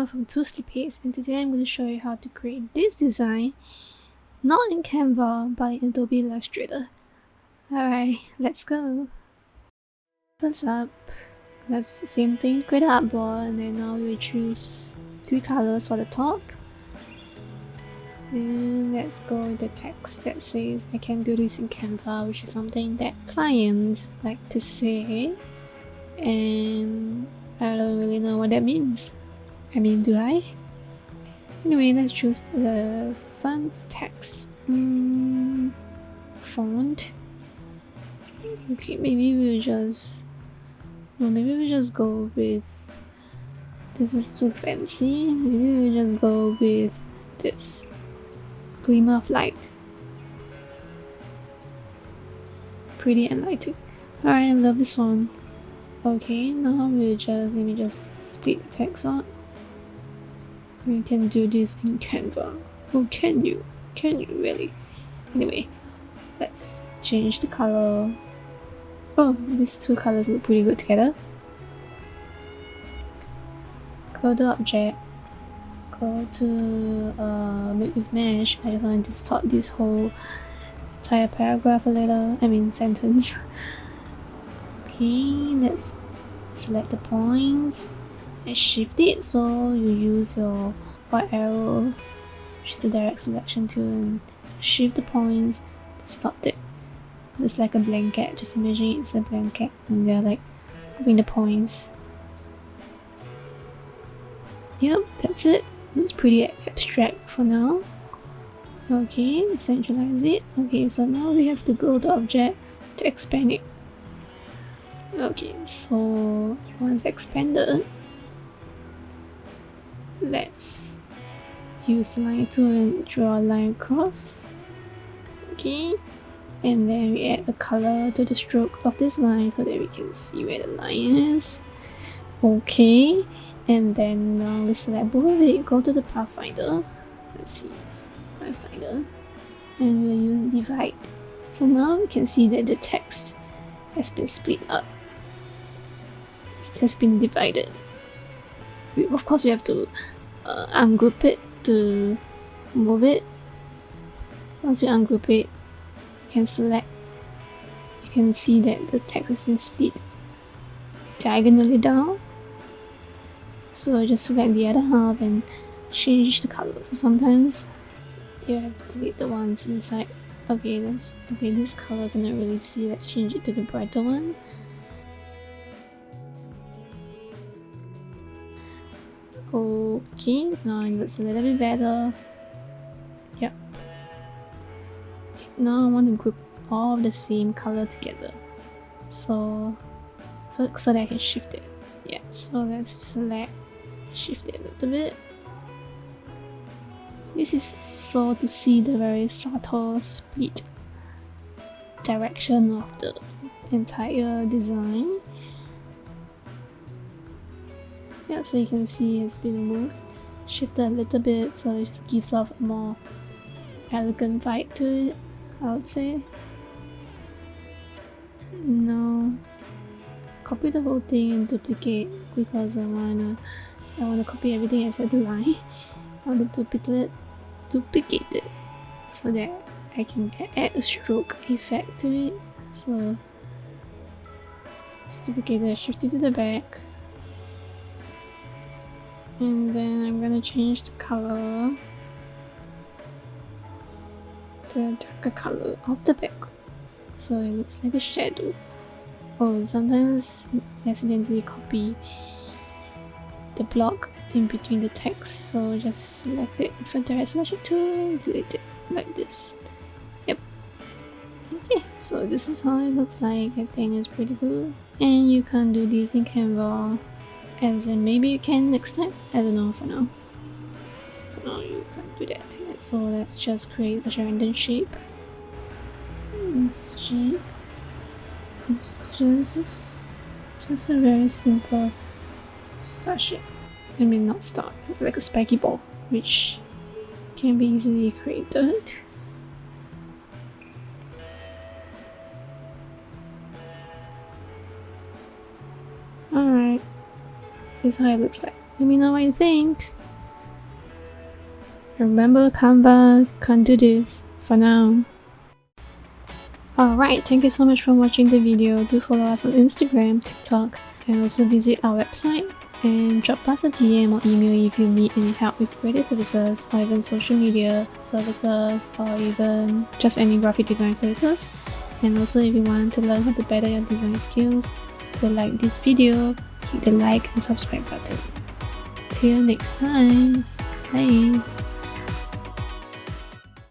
Anna from Two Sleepies, and today I'm going to show you how to create this design, not in Canva, but in Adobe Illustrator. Alright, let's go! First up, that's the same thing, create an artboard, and then now we'll choose 3 colors for the top. And let's go with the text that says I can do this in Canva, which is something that clients like to say, and I don't really know what that means. I mean, do I? Anyway, let's choose the font text font. Okay, maybe we'll just go with this. Is too fancy. Maybe we'll just go with this glimmer of light. Pretty enlightening. Alright, I love this one. Okay, now let me just split the text out. You can do this in Canva. Oh, can you? Can you really? Anyway, let's change the color. Oh, these 2 colors look pretty good together. Go to object. Go to make with mesh. I just want to distort this whole entire paragraph a little. Sentence. Okay, let's select the points and shift it, so you use your right arrow, which is the direct selection tool, and shift the points, distort it. It's like a blanket, just imagine it's a blanket and they're like moving the points. Yep, that's it. Looks pretty abstract for now. Okay, centralize it. Okay, so now we have to go to object to expand it. Okay, so once expanded, let's use the line tool and draw a line across. Okay, and then we add a color to the stroke of this line so that we can see where the line is. Okay, and then now we select both of it, go to the pathfinder. Let's see, pathfinder, and we'll use divide. So now we can see that the text has been split up. It has been divided. Of course, we have to ungroup it to move it. Once you ungroup it, you can select. You can see that the text has been split diagonally down. So just select the other half and change the color. So sometimes you have to delete the ones inside. Okay, this color I cannot really see. Let's change it to the brighter one. Okay, now it looks a little bit better. Yep. Okay, now I want to group all of the same color together. So that I can shift it. Yeah, so let's select, shift it a little bit. So this is so to see the very subtle split direction of the entire design. Yeah, so you can see it's been moved, shifted a little bit, so it just gives off a more elegant vibe to it, I would say. Now, copy the whole thing and duplicate because I wanna copy everything except the line. I want to duplicate it so that I can add a stroke effect to it. So just duplicate it, shift it to the back. And then I'm gonna change the color to a darker color of the background, so it looks like a shadow. Oh, sometimes I accidentally copy the block in between the text, so just select it with a direct selection tool and delete it like this. Yep. Okay, so this is how it looks like. I think it's pretty good. And you can't do this in Canva. As in, maybe you can next time. I don't know for now. For now, you can't do that. So let's just create a random shape. This shape is just a very simple star shape. Not star, it's like a spiky ball, which can be easily created. Alright, this is how it looks like. Let me know what you think. Remember, Canva can't do this for now. Alright, thank you so much for watching the video. Do follow us on Instagram, TikTok, and also visit our website. And drop us a DM or email if you need any help with creative services, or even social media services, or even just any graphic design services. And also, if you want to learn how to better your design skills, so like this video, hit the like and subscribe button. Till next time, bye!